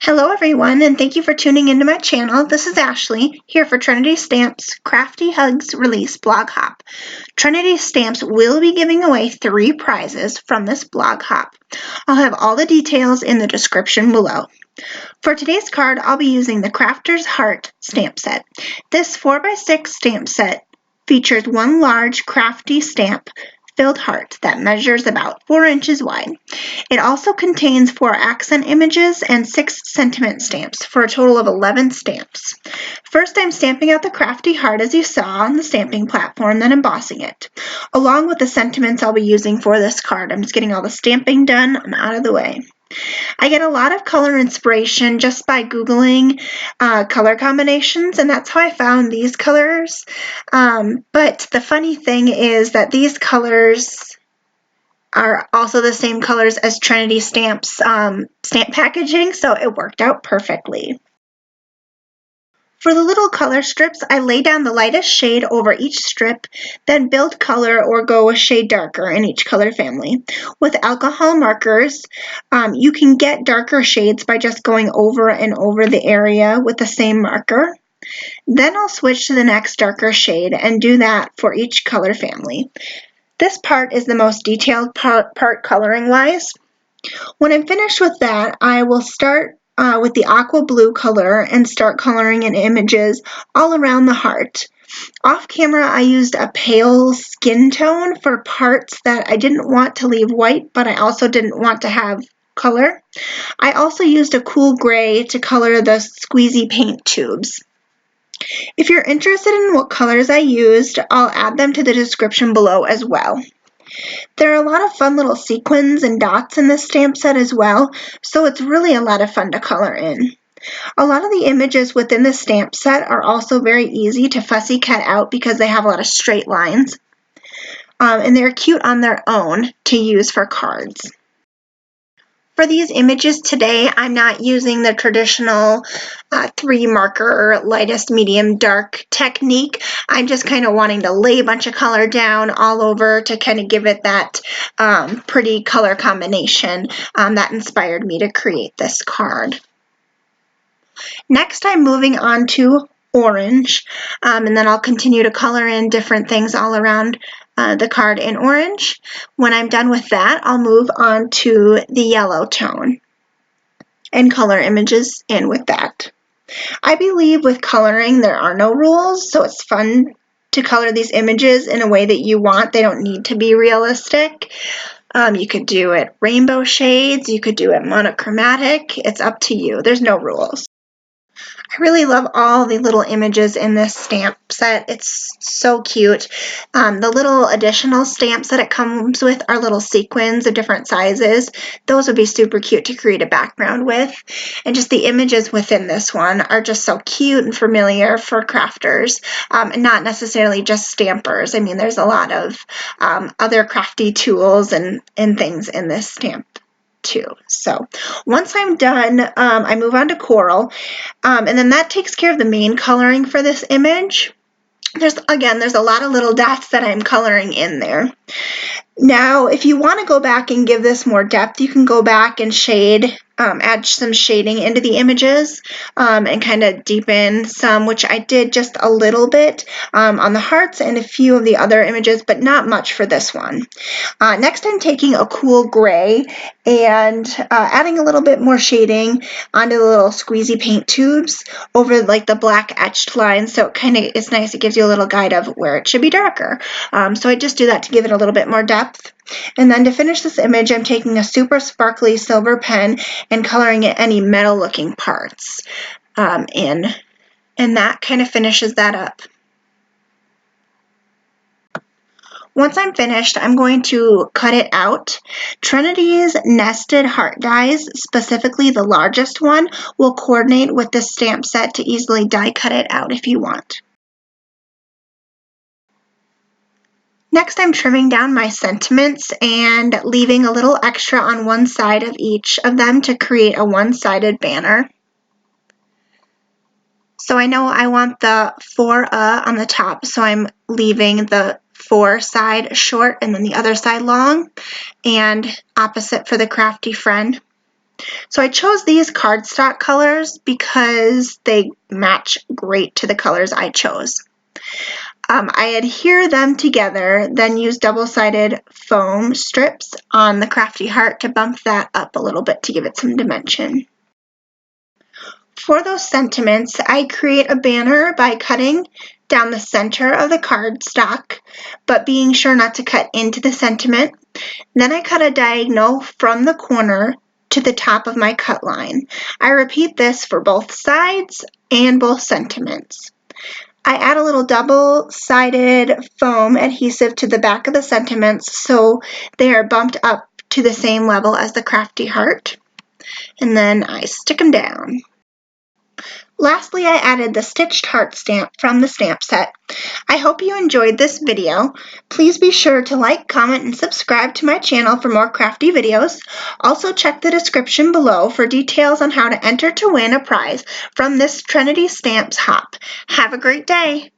Hello everyone, and thank you for tuning into my channel. This is Ashley, here for Trinity Stamps Crafty Hugs Release Blog Hop. Trinity Stamps will be giving away 3 prizes from this blog hop. I'll have all the details in the description below. For today's card, I'll be using the Crafter's Heart stamp set. This 4x6 stamp set features one large crafty stamp filled heart that measures about 4 inches wide. It also contains 4 accent images and 6 sentiment stamps for a total of 11 stamps. First, I'm stamping out the crafty heart as you saw on the stamping platform, then embossing it, along with the sentiments I'll be using for this card. I'm just getting all the stamping done. I'm out of the way. I get a lot of color inspiration just by Googling color combinations, and that's how I found these colors. But the funny thing is that these colors are also the same colors as Trinity Stamps stamp packaging, so it worked out perfectly. For the little color strips, I lay down the lightest shade over each strip, then build color or go a shade darker in each color family. With alcohol markers, you can get darker shades by just going over and over the area with the same marker. Then I'll switch to the next darker shade and do that for each color family. This part is the most detailed part coloring-wise. When I'm finished with that, I will start with the aqua blue color and start coloring in images all around the heart. Off camera, I used a pale skin tone for parts that I didn't want to leave white, but I also didn't want to have color. I also used a cool gray to color the squeezy paint tubes. If you're interested in what colors I used, I'll add them to the description below as well. There are a lot of fun little sequins and dots in this stamp set as well, so it's really a lot of fun to color in. A lot of the images within the stamp set are also very easy to fussy cut out because they have a lot of straight lines, and they're cute on their own to use for cards. For these images today, I'm not using the traditional 3 marker lightest, medium, dark technique. I'm just kind of wanting to lay a bunch of color down all over to kind of give it that pretty color combination that inspired me to create this card. Next, I'm moving on to orange, and then I'll continue to color in different things all around the card in orange. When I'm done with that, I'll move on to the yellow tone and color images in with that. I believe with coloring there are no rules, so it's fun to color these images in a way that you want. They don't need to be realistic. You could do it rainbow shades, you could do it monochromatic. It's up to you. There's no rules. I really love all the little images in this stamp set. It's so cute. The little additional stamps that it comes with are little sequins of different sizes. Those would be super cute to create a background with. And just the images within this one are just so cute and familiar for crafters, and not necessarily just stampers. I mean, there's a lot of other crafty tools and things in this stamp too. So once I'm done, I move on to coral, and then that takes care of the main coloring for this image. There's a lot of little dots that I'm coloring in there. Now, if you want to go back and give this more depth, you can go back and shade, add some shading into the images, and kind of deepen some, which I did just a little bit on the hearts and a few of the other images, but not much for this one. Next, I'm taking a cool gray and adding a little bit more shading onto the little squeezy paint tubes over like the black etched lines, so it's nice. It gives you a little guide of where it should be darker. So I just do that to give it a little bit more depth. And then to finish this image, I'm taking a super sparkly silver pen and coloring in any metal looking parts in, and that kind of finishes that up. Once I'm finished, I'm going to cut it out. Trinity's nested heart dies, specifically the largest one, will coordinate with this stamp set to easily die cut it out if you want. Next, I'm trimming down my sentiments and leaving a little extra on one side of each of them to create a one-sided banner. So I know I want the for on the top, so I'm leaving the for side short and then the other side long, and opposite for the crafty friend. So I chose these cardstock colors because they match great to the colors I chose. I adhere them together, then use double-sided foam strips on the Crafty Heart to bump that up a little bit to give it some dimension. For those sentiments, I create a banner by cutting down the center of the cardstock, but being sure not to cut into the sentiment. Then I cut a diagonal from the corner to the top of my cut line. I repeat this for both sides and both sentiments. I add a little double-sided foam adhesive to the back of the sentiments so they are bumped up to the same level as the Crafty Heart. And then I stick them down. Lastly, I added the stitched heart stamp from the stamp set. I hope you enjoyed this video. Please be sure to like, comment, and subscribe to my channel for more crafty videos. Also check the description below for details on how to enter to win a prize from this Trinity Stamps hop. Have a great day!